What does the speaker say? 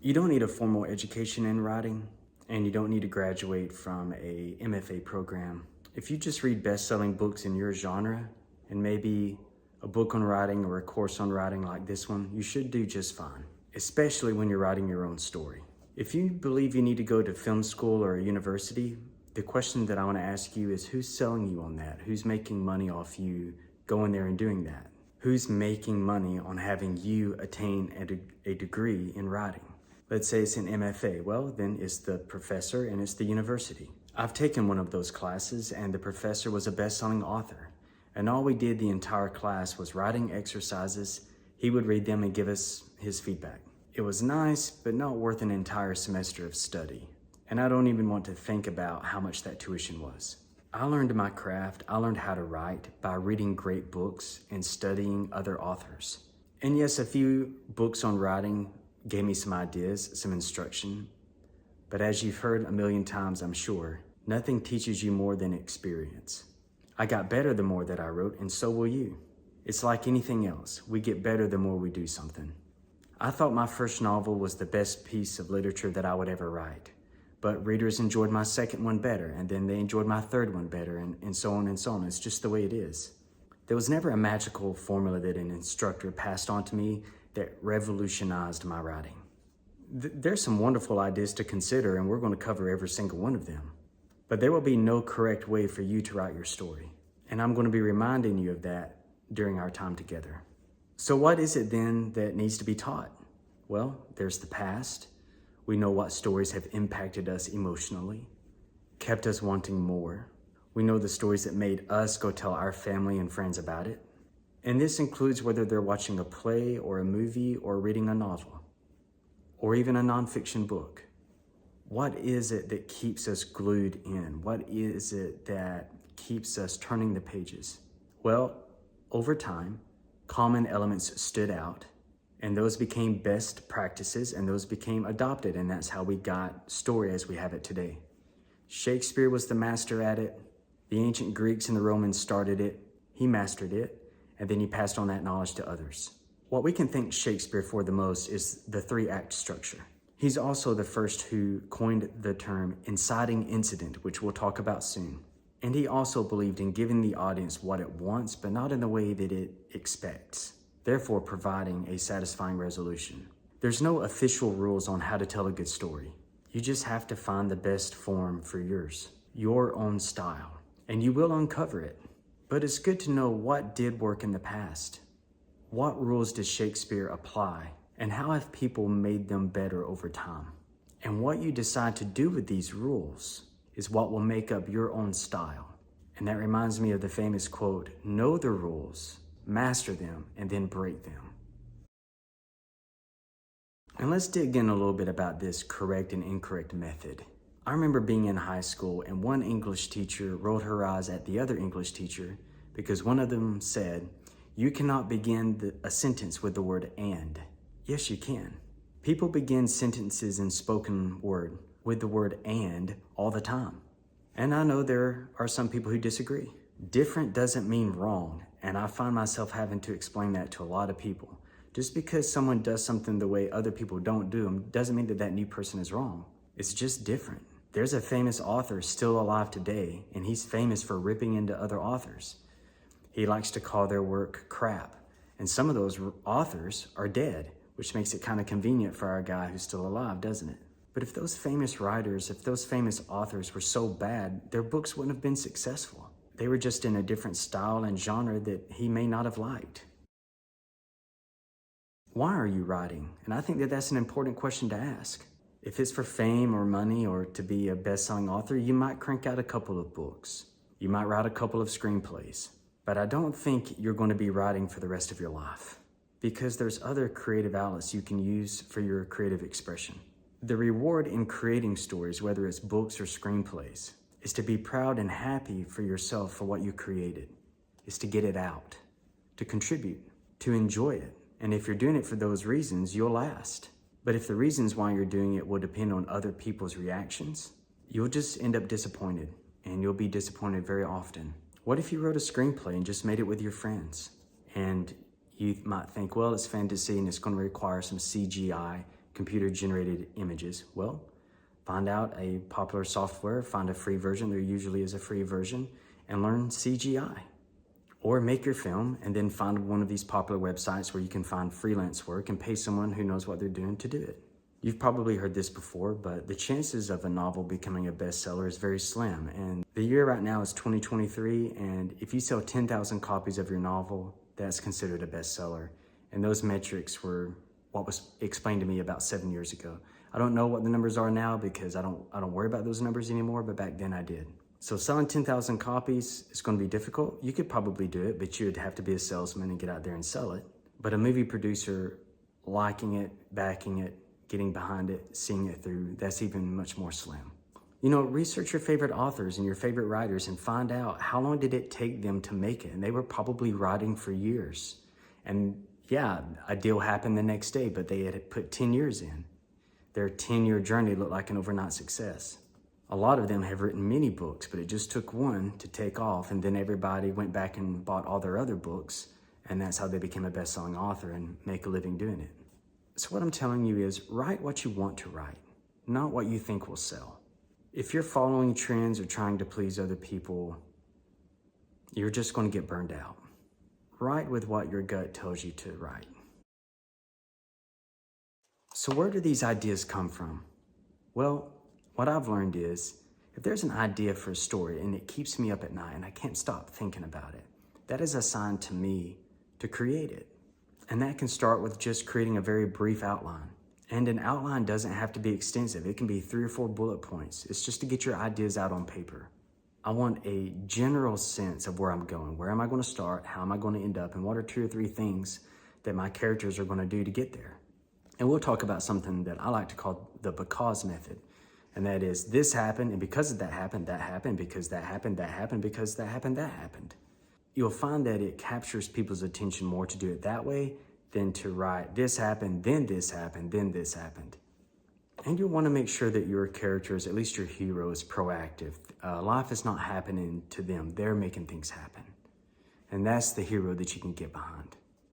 You don't need a formal education in writing, and you don't need to graduate from a MFA program. If you just read best-selling books in your genre, and maybe a book on writing or a course on writing like this one, you should do just fine, especially when you're writing your own story. If you believe you need to go to film school or a university, the question that I want to ask you is, who's selling you on that? Who's making money off you going there and doing that? Who's making money on having you attain a degree in writing? Let's say it's an MFA. Well, then it's the professor and it's the university. I've taken one of those classes and the professor was a best-selling author. And all we did the entire class was writing exercises. He would read them and give us his feedback. It was nice, but not worth an entire semester of study. And I don't even want to think about how much that tuition was. I learned my craft, I learned how to write by reading great books and studying other authors. And yes, a few books on writing gave me some ideas, some instruction. But as you've heard a million times, I'm sure, nothing teaches you more than experience. I got better the more that I wrote, and so will you. It's like anything else. We get better the more we do something. I thought my first novel was the best piece of literature that I would ever write. But readers enjoyed my second one better, and then they enjoyed my third one better, and so on and so on. It's just the way it is. There was never a magical formula that an instructor passed on to me that revolutionized my writing. There's some wonderful ideas to consider, and we're going to cover every single one of them. But there will be no correct way for you to write your story. And I'm going to be reminding you of that during our time together. So what is it then that needs to be taught? Well, there's the past. We know what stories have impacted us emotionally, kept us wanting more. We know the stories that made us go tell our family and friends about it. And this includes whether they're watching a play or a movie or reading a novel, or even a nonfiction book. What is it that keeps us glued in? What is it that keeps us turning the pages? Well, over time, common elements stood out, and those became best practices, and those became adopted, and that's how we got story as we have it today. Shakespeare was the master at it. The ancient Greeks and the Romans started it. He mastered it, and then he passed on that knowledge to others. What we can thank Shakespeare for the most is the 3-act structure. He's also the first who coined the term inciting incident, which we'll talk about soon. And he also believed in giving the audience what it wants, but not in the way that it expects, therefore providing a satisfying resolution. There's no official rules on how to tell a good story. You just have to find the best form for yours, your own style, and you will uncover it. But it's good to know what did work in the past. What rules did Shakespeare apply? And how have people made them better over time? And what you decide to do with these rules is what will make up your own style. And that reminds me of the famous quote, "Know the rules, master them, and then break them." And let's dig in a little bit about this correct and incorrect method. I remember being in high school and one English teacher rolled her eyes at the other English teacher because one of them said, "You cannot begin a sentence with the word and." Yes, you can. People begin sentences in spoken word with the word and all the time. And I know there are some people who disagree. Different doesn't mean wrong, and I find myself having to explain that to a lot of people. Just because someone does something the way other people don't do them doesn't mean that that new person is wrong. It's just different. There's a famous author still alive today, and he's famous for ripping into other authors. He likes to call their work crap, and some of those authors are dead, which makes it kind of convenient for our guy who's still alive, doesn't it? But if those famous writers, if those famous authors were so bad, their books wouldn't have been successful. They were just in a different style and genre that he may not have liked. Why are you writing? And I think that that's an important question to ask. If it's for fame or money or to be a best-selling author, you might crank out a couple of books. You might write a couple of screenplays. But I don't think you're going to be writing for the rest of your life, because there's other creative outlets you can use for your creative expression. The reward in creating stories, whether it's books or screenplays, is to be proud and happy for yourself for what you created, is to get it out, to contribute, to enjoy it. And if you're doing it for those reasons, you'll last. But if the reasons why you're doing it will depend on other people's reactions, you'll just end up disappointed, and you'll be disappointed very often. What if you wrote a screenplay and just made it with your friends? And you might think, well, it's fantasy and it's going to require some CGI computer-generated images? Well, find out a popular software, find a free version, there usually is a free version, and learn CGI. Or make your film and then find one of these popular websites where you can find freelance work and pay someone who knows what they're doing to do it. You've probably heard this before, but the chances of a novel becoming a bestseller is very slim. And the year right now is 2023, and if you sell 10,000 copies of your novel, that's considered a bestseller. And those metrics were what was explained to me about 7 years ago. I don't know what the numbers are now because I don't worry about those numbers anymore, but back then I did. So selling 10,000 copies is going to be difficult. You could probably do it, but you'd have to be a salesman and get out there and sell it. But a movie producer liking it, backing it, getting behind it, seeing it through, that's even much more slim. You know, research your favorite authors and your favorite writers and find out how long did it take them to make it. And they were probably writing for years. And yeah, a deal happened the next day, but they had put 10 years in. Their 10-year journey looked like an overnight success. A lot of them have written many books, but it just took one to take off, and then everybody went back and bought all their other books, and that's how they became a best-selling author and make a living doing it. So what I'm telling you is write what you want to write, not what you think will sell. If you're following trends or trying to please other people, you're just going to get burned out. Write with what your gut tells you to write. So where do these ideas come from? Well, what I've learned is if there's an idea for a story and it keeps me up at night and I can't stop thinking about it, that is a sign to me to create it. And that can start with just creating a very brief outline. And an outline doesn't have to be extensive. It can be 3 or 4 bullet points. It's just to get your ideas out on paper. I want a general sense of where I'm going. Where am I going to start? How am I going to end up? And what are 2 or 3 things that my characters are going to do to get there? And we'll talk about something that I like to call the because method. And that is, this happened, and because of that happened, because that happened, because that happened, that happened. You'll find that it captures people's attention more to do it that way than to write, this happened, then this happened, then this happened. And you'll want to make sure that your characters, at least your hero, is proactive. Life is not happening to them. They're making things happen. And that's the hero that you can get behind.